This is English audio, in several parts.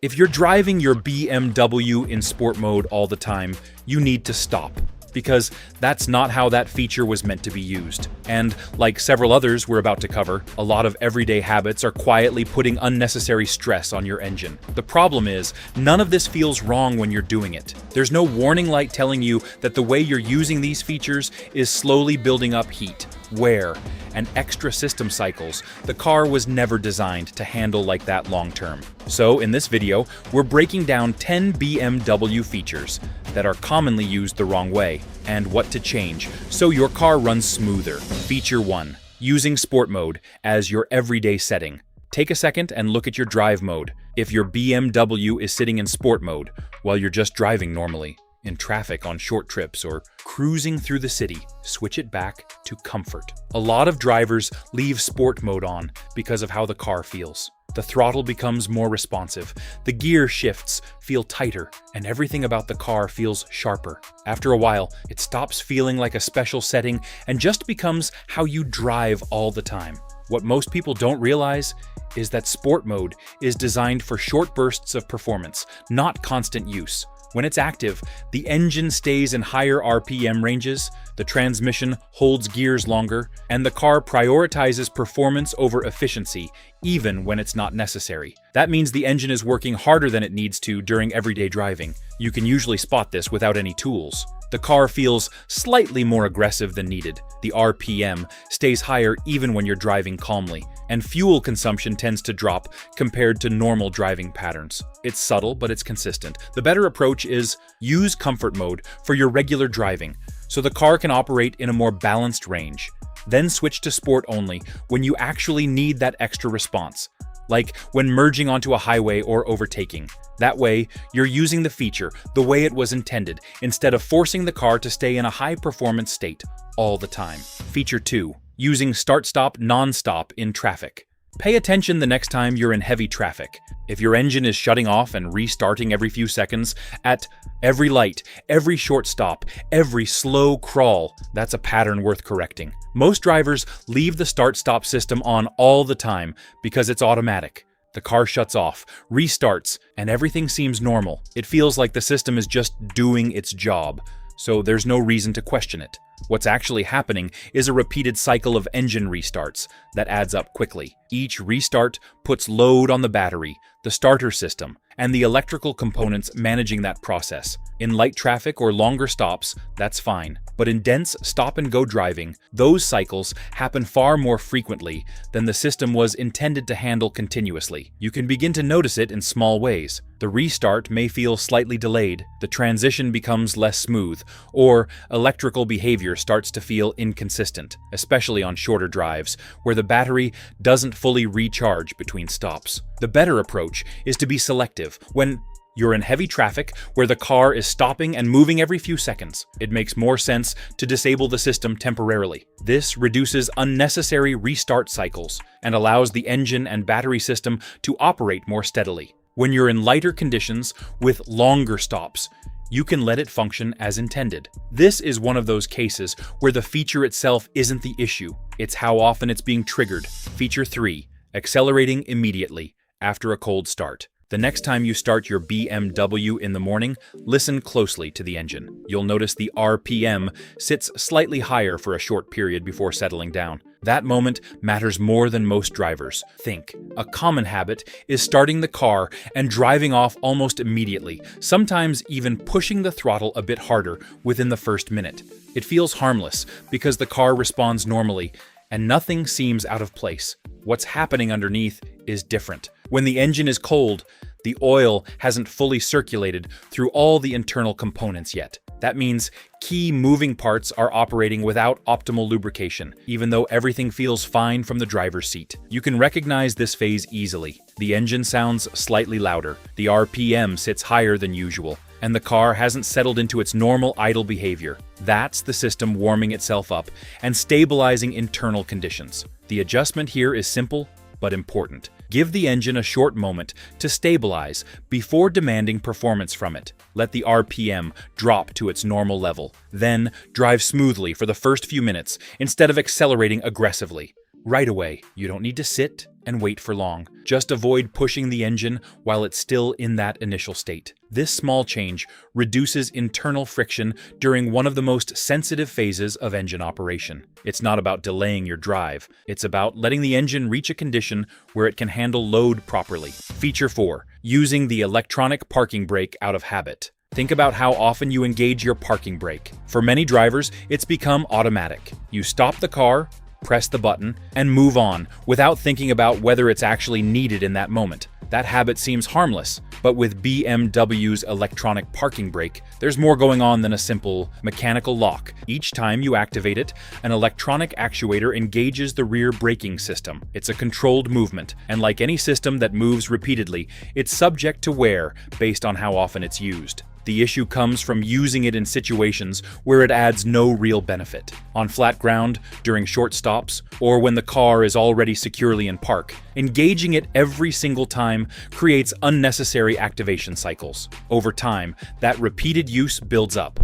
If you're driving your BMW in sport mode all the time, you need to stop, because that's not how that feature was meant to be used. And like several others we're about to cover, a lot of everyday habits are quietly putting unnecessary stress on your engine. The problem is, none of this feels wrong when you're doing it. There's no warning light telling you that the way you're using these features is slowly building up heat, wear, and extra system cycles the car was never designed to handle like that long term. So in this video, we're breaking down 10 BMW features that are commonly used the wrong way, and what to change so your car runs smoother. Feature 1. Using sport mode as your everyday setting. Take a second and look at your drive mode. If your BMW is sitting in sport mode while you're just driving normally, in traffic on short trips, or cruising through the city, switch it back to comfort. A lot of drivers leave sport mode on because of how the car feels. The throttle becomes more responsive, the gear shifts feel tighter, and everything about the car feels sharper. After a while, it stops feeling like a special setting and just becomes how you drive all the time. What most people don't realize is that sport mode is designed for short bursts of performance, not constant use. When it's active, the engine stays in higher RPM ranges, the transmission holds gears longer, and the car prioritizes performance over efficiency, even when it's not necessary. That means the engine is working harder than it needs to during everyday driving. You can usually spot this without any tools. The car feels slightly more aggressive than needed. The RPM stays higher even when you're driving calmly, and fuel consumption tends to drop compared to normal driving patterns. It's subtle, but it's consistent. The better approach is use comfort mode for your regular driving, so the car can operate in a more balanced range. Then switch to sport only when you actually need that extra response, like when merging onto a highway or overtaking. That way, you're using the feature the way it was intended, instead of forcing the car to stay in a high-performance state all the time. Feature 2. Using start-stop non-stop in traffic. Pay attention the next time you're in heavy traffic. If your engine is shutting off and restarting every few seconds, at every light, every short stop, every slow crawl, that's a pattern worth correcting. Most drivers leave the start-stop system on all the time because it's automatic. The car shuts off, restarts, and everything seems normal. It feels like the system is just doing its job, so there's no reason to question it. What's actually happening is a repeated cycle of engine restarts that adds up quickly. Each restart puts load on the battery, the starter system, and the electrical components managing that process. In light traffic or longer stops, that's fine. But in dense stop-and-go driving, those cycles happen far more frequently than the system was intended to handle continuously. You can begin to notice it in small ways. The restart may feel slightly delayed, the transition becomes less smooth, or electrical behavior starts to feel inconsistent, especially on shorter drives, where the battery doesn't fully recharge between stops. The better approach is to be selective. When you're in heavy traffic where the car is stopping and moving every few seconds, it makes more sense to disable the system temporarily. This reduces unnecessary restart cycles and allows the engine and battery system to operate more steadily. When you're in lighter conditions with longer stops, you can let it function as intended. This is one of those cases where the feature itself isn't the issue, it's how often it's being triggered. Feature 3. Accelerating immediately after a cold start. The next time you start your BMW in the morning, listen closely to the engine. You'll notice the RPM sits slightly higher for a short period before settling down. That moment matters more than most drivers think. A common habit is starting the car and driving off almost immediately, sometimes even pushing the throttle a bit harder within the first minute. It feels harmless because the car responds normally and nothing seems out of place. What's happening underneath is different. When the engine is cold, the oil hasn't fully circulated through all the internal components yet. That means key moving parts are operating without optimal lubrication, even though everything feels fine from the driver's seat. You can recognize this phase easily. The engine sounds slightly louder, the RPM sits higher than usual, and the car hasn't settled into its normal idle behavior. That's the system warming itself up and stabilizing internal conditions. The adjustment here is simple but important. Give the engine a short moment to stabilize before demanding performance from it. Let the RPM drop to its normal level. Then drive smoothly for the first few minutes instead of accelerating aggressively. Right away, you don't need to sit, and wait for long. Just avoid pushing the engine while it's still in that initial state. This small change reduces internal friction during one of the most sensitive phases of engine operation. It's not about delaying your drive. It's about letting the engine reach a condition where it can handle load properly. Feature 4. Using the electronic parking brake out of habit. Think about how often you engage your parking brake. For many drivers, it's become automatic. You stop the car, press the button, and move on without thinking about whether it's actually needed in that moment. That habit seems harmless, but with BMW's electronic parking brake, there's more going on than a simple mechanical lock. Each time you activate it, an electronic actuator engages the rear braking system. It's a controlled movement, and like any system that moves repeatedly, it's subject to wear based on how often it's used. The issue comes from using it in situations where it adds no real benefit. On flat ground, during short stops, or when the car is already securely in park, engaging it every single time creates unnecessary activation cycles. Over time, that repeated use builds up.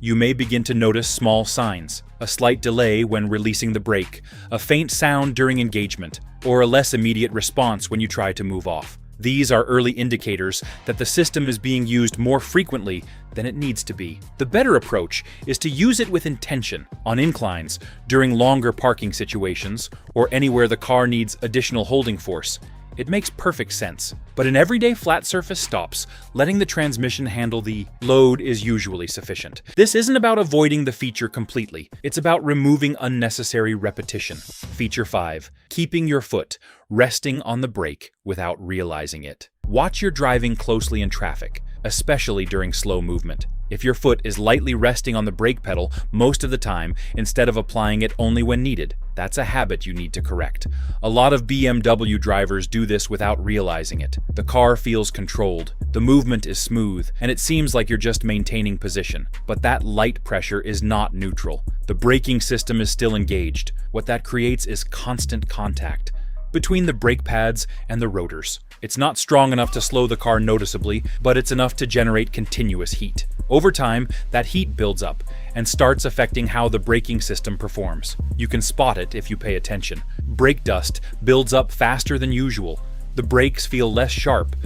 You may begin to notice small signs: a slight delay when releasing the brake, a faint sound during engagement, or a less immediate response when you try to move off. These are early indicators that the system is being used more frequently than it needs to be. The better approach is to use it with intention, on inclines, during longer parking situations, or anywhere the car needs additional holding force. It makes perfect sense. But in everyday flat surface stops, letting the transmission handle the load is usually sufficient. This isn't about avoiding the feature completely. It's about removing unnecessary repetition. Feature 5. Keeping your foot resting on the brake without realizing it. Watch your driving closely in traffic, especially during slow movement. If your foot is lightly resting on the brake pedal most of the time instead of applying it only when needed, that's a habit you need to correct. A lot of BMW drivers do this without realizing it. The car feels controlled, the movement is smooth, and it seems like you're just maintaining position. But that light pressure is not neutral. The braking system is still engaged. What that creates is constant contact between the brake pads and the rotors. It's not strong enough to slow the car noticeably, but it's enough to generate continuous heat. Over time, that heat builds up and starts affecting how the braking system performs. You can spot it if you pay attention. Brake dust builds up faster than usual. The brakes feel less sharp,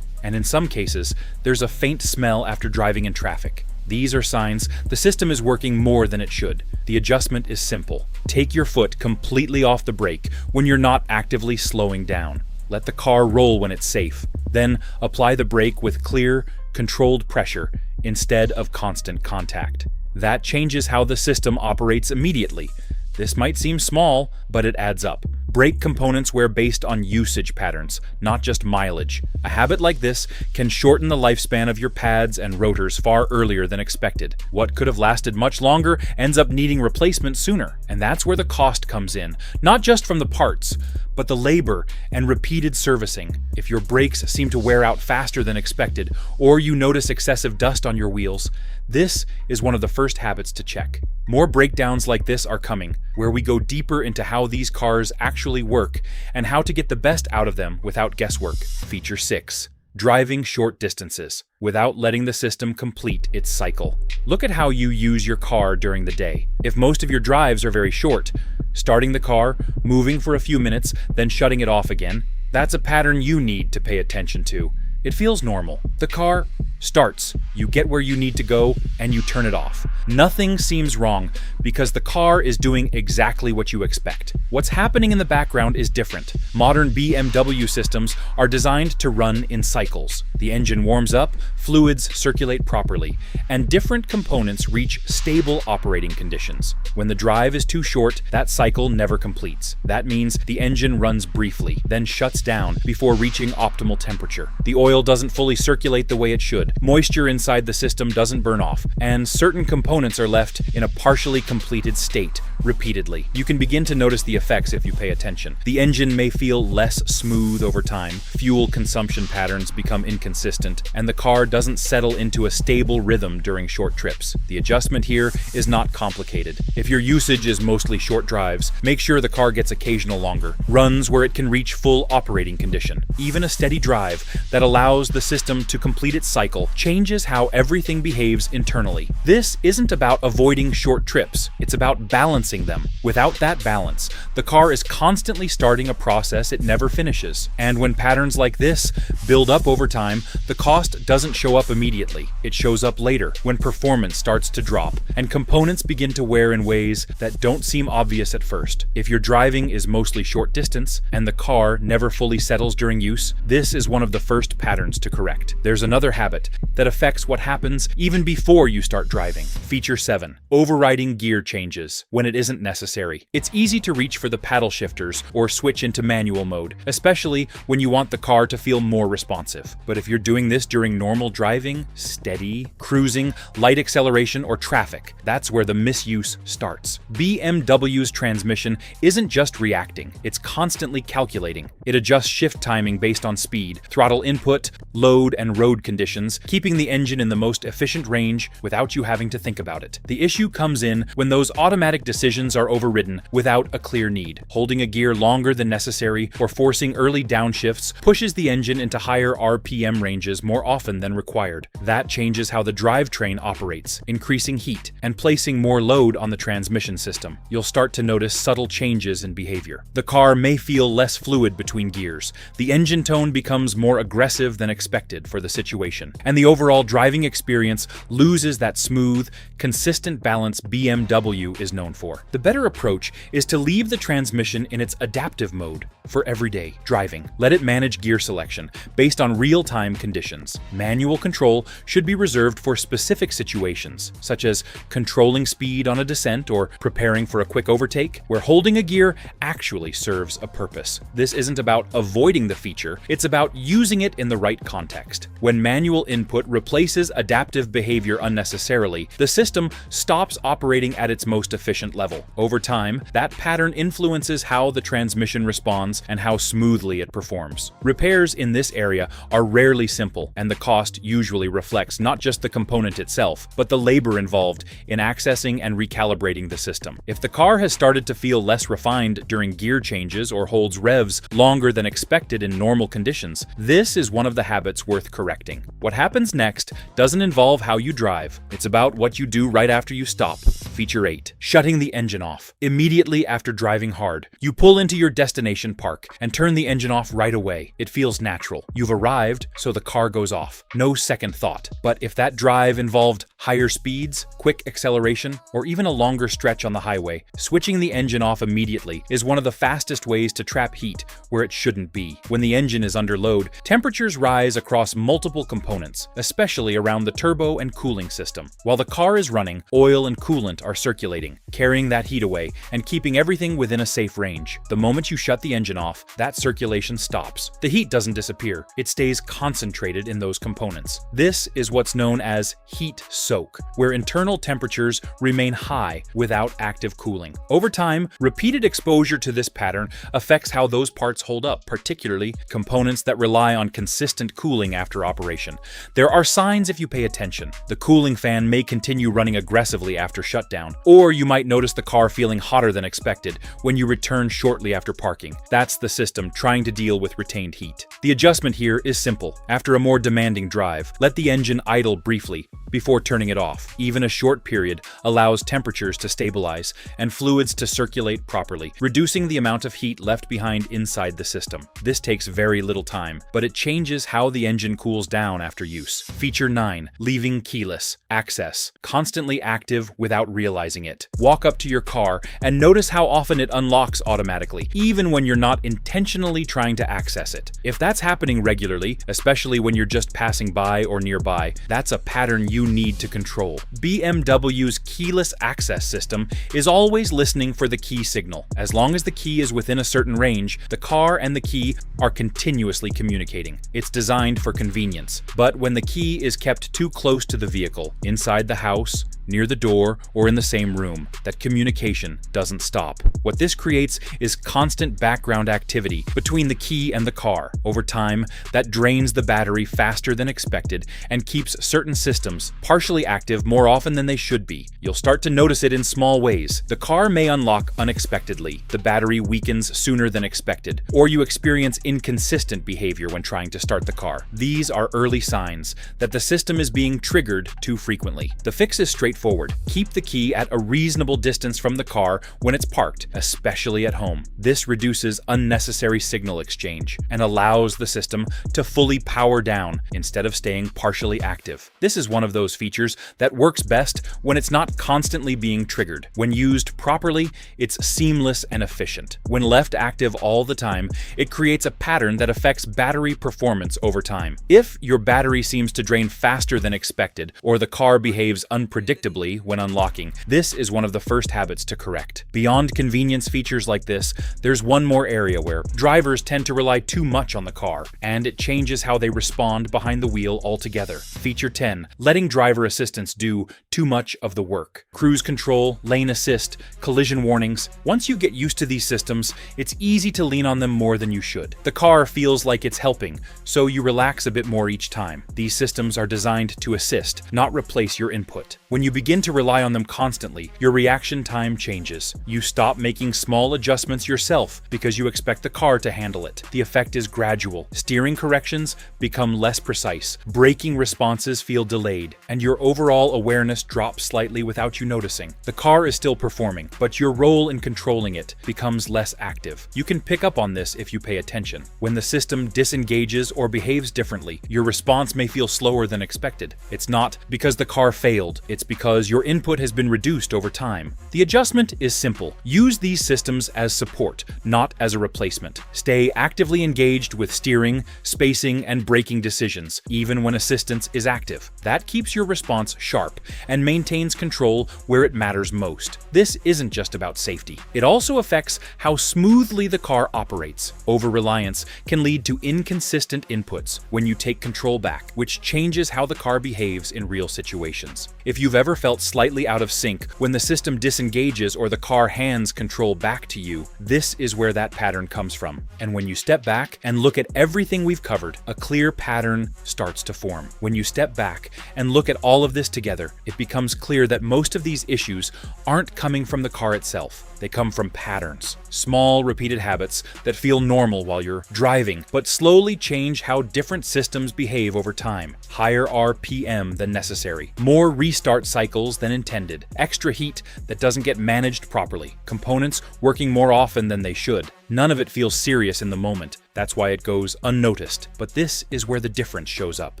and in some cases, there's a faint smell after driving in traffic. These are signs the system is working more than it should. The adjustment is simple. Take your foot completely off the brake when you're not actively slowing down. Let the car roll when it's safe. Then apply the brake with clear, controlled pressure instead of constant contact. That changes how the system operates immediately. This might seem small, but it adds up. Brake components wear based on usage patterns, not just mileage. A habit like this can shorten the lifespan of your pads and rotors far earlier than expected. What could have lasted much longer ends up needing replacement sooner. And that's where the cost comes in, not just from the parts, but the labor and repeated servicing. If your brakes seem to wear out faster than expected, or you notice excessive dust on your wheels, this is one of the first habits to check. More breakdowns like this are coming, where we go deeper into how these cars actually work and how to get the best out of them without guesswork. Feature 6. Driving short distances without letting the system complete its cycle. Look at how you use your car during the day. If most of your drives are very short, starting the car, moving for a few minutes, then shutting it off again, that's a pattern you need to pay attention to. It feels normal. The car starts, you get where you need to go, and you turn it off. Nothing seems wrong because the car is doing exactly what you expect. What's happening in the background is different. Modern BMW systems are designed to run in cycles. The engine warms up, fluids circulate properly, and different components reach stable operating conditions. When the drive is too short, that cycle never completes. That means the engine runs briefly, then shuts down before reaching optimal temperature. The oil doesn't fully circulate the way it should. Moisture inside the system doesn't burn off, and certain components are left in a partially completed state repeatedly. You can begin to notice the effects if you pay attention. The engine may feel less smooth over time, fuel consumption patterns become inconsistent, and the car doesn't settle into a stable rhythm during short trips. The adjustment here is not complicated. If your usage is mostly short drives, make sure the car gets occasional longer runs where it can reach full operating condition. Even a steady drive that allows allows the system to complete its cycle, changes how everything behaves internally. This isn't about avoiding short trips, it's about balancing them. Without that balance, the car is constantly starting a process it never finishes. And when patterns like this build up over time, the cost doesn't show up immediately. It shows up later, when performance starts to drop, and components begin to wear in ways that don't seem obvious at first. If your driving is mostly short distance, and the car never fully settles during use, this is one of the first patterns to correct. There's another habit that affects what happens even before you start driving. Feature 7. Overriding gear changes when it isn't necessary. It's easy to reach for the paddle shifters or switch into manual mode, especially when you want the car to feel more responsive. But if you're doing this during normal driving, steady, cruising, light acceleration, or traffic, that's where the misuse starts. BMW's transmission isn't just reacting, it's constantly calculating. It adjusts shift timing based on speed, throttle input, load, and road conditions, keeping the engine in the most efficient range without you having to think about it. The issue comes in when those automatic decisions are overridden without a clear need. Holding a gear longer than necessary or forcing early downshifts pushes the engine into higher RPM ranges more often than required. That changes how the drivetrain operates, increasing heat and placing more load on the transmission system. You'll start to notice subtle changes in behavior. The car may feel less fluid between gears. The engine tone becomes more aggressive than expected for the situation, and the overall driving experience loses that smooth, consistent balance BMW is known for. The better approach is to leave the transmission in its adaptive mode for everyday driving. Let it manage gear selection based on real-time conditions. Manual control should be reserved for specific situations, such as controlling speed on a descent or preparing for a quick overtake, where holding a gear actually serves a purpose. This isn't about avoiding the feature, it's about using it in the right context. When manual input replaces adaptive behavior unnecessarily, the system stops operating at its most efficient level. Over time, that pattern influences how the transmission responds and how smoothly it performs. Repairs in this area are rarely simple, and the cost usually reflects not just the component itself, but the labor involved in accessing and recalibrating the system. If the car has started to feel less refined during gear changes or holds revs longer than expected in normal conditions, this is one of the habits worth correcting. What happens next doesn't involve how you drive. It's about what you do right after you stop. Feature 8. Shutting the engine off. Immediately after driving hard, you pull into your destination park and turn the engine off right away. It feels natural. You've arrived, so the car goes off. No second thought. But if that drive involved higher speeds, quick acceleration, or even a longer stretch on the highway, switching the engine off immediately is one of the fastest ways to trap heat where it shouldn't be. When the engine is under load, temperatures rise across multiple components, especially around the turbo and cooling system. While the car is running, oil and coolant are circulating, carrying that heat away and keeping everything within a safe range. The moment you shut the engine off, that circulation stops. The heat doesn't disappear, it stays concentrated in those components. This is what's known as heat soak, where internal temperatures remain high without active cooling. Over time, repeated exposure to this pattern affects how those parts hold up, particularly components that rely on consistent cooling after operation. There are signs if you pay attention. The cooling fan may continue running aggressively after shutdown, or you might notice the car feeling hotter than expected when you return shortly after parking. That's the system trying to deal with retained heat. The adjustment here is simple. After a more demanding drive, let the engine idle briefly before turning it off. Even a short period allows temperatures to stabilize and fluids to circulate properly, reducing the amount of heat left behind inside the system. This takes very little time, but it changes how the engine cools down after use. Feature 9. Leaving keyless access, constantly active without realizing it. Walk up to your car and notice how often it unlocks automatically, even when you're not intentionally trying to access it. If that's happening regularly, especially when you're just passing by or nearby, that's a pattern you need to control. BMW's keyless access system is always listening for the key signal. As long as the key is within a certain range, the car and the key are continuously communicating. It's designed for convenience. But when the key is kept too close to the vehicle, inside the house, near the door, or in the same room. That communication doesn't stop. What this creates is constant background activity between the key and the car. Over time, that drains the battery faster than expected and keeps certain systems partially active more often than they should be. You'll start to notice it in small ways. The car may unlock unexpectedly, the battery weakens sooner than expected, or you experience inconsistent behavior when trying to start the car. These are early signs that the system is being triggered too frequently. The fix is straightforward. Keep the key at a reasonable distance from the car when it's parked, especially at home. This reduces unnecessary signal exchange and allows the system to fully power down instead of staying partially active. This is one of those features that works best when it's not constantly being triggered. When used properly, it's seamless and efficient. When left active all the time, it creates a pattern that affects battery performance over time. If your battery seems to drain faster than expected, or the car behaves unpredictably when unlocking, this is one of the first habits to correct. Beyond convenience features like this, there's one more area where drivers tend to rely too much on the car, and it changes how they respond behind the wheel altogether. Feature 10. Letting driver assistance do too much of the work. Cruise control, lane assist, collision warnings. Once you get used to these systems, it's easy to lean on them more than you should. The car feels like it's helping, so you relax a bit more each time. These systems are designed to assist, not replace your input. When you begin to rely on them constantly, your reaction time changes. You stop making small adjustments yourself because you expect the car to handle it. The effect is gradual. Steering corrections become less precise, braking responses feel delayed, and your overall awareness drops slightly without you noticing. The car is still performing, but your role in controlling it becomes less active. You can pick up on this if you pay attention. When the system disengages or behaves differently, your response may feel slower than expected. It's not because the car failed, it's because your input has been reduced over time. The adjustment is simple. Use these systems as support, not as a replacement. Stay actively engaged with steering, spacing, and braking decisions, even when assistance is active. That keeps your response sharp and maintains control where it matters most. This isn't just about safety. It also affects how smoothly the car operates. Over-reliance can lead to inconsistent inputs when you take control back, which changes how the car behaves in real situations. If you've ever felt slightly out of sync when the system disengages or the car hands control back to you, this is where that pattern comes from. And when you step back and look at everything we've covered, a clear pattern starts to form. When you step back and look at all of this together, it becomes clear that most of these issues aren't coming from the car itself. They come from patterns, small repeated habits that feel normal while you're driving, but slowly change how different systems behave over time. Higher RPM than necessary, more restart cycles than intended, extra heat that doesn't get managed properly, components working more often than they should. None of it feels serious in the moment. That's why it goes unnoticed. But this is where the difference shows up.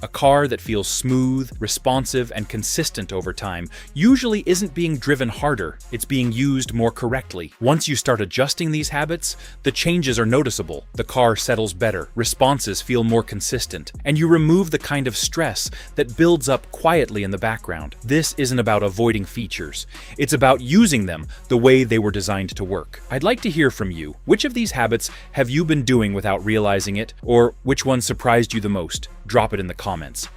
A car that feels smooth, responsive, and consistent over time usually isn't being driven harder, it's being used more correctly. Once you start adjusting these habits, the changes are noticeable. The car settles better, responses feel more consistent, and you remove the kind of stress that builds up quietly in the background. This isn't about avoiding features. It's about using them the way they were designed to work. I'd like to hear from you. Which of these habits have you been doing without realizing it, or which one surprised you the most? Drop it in the comments.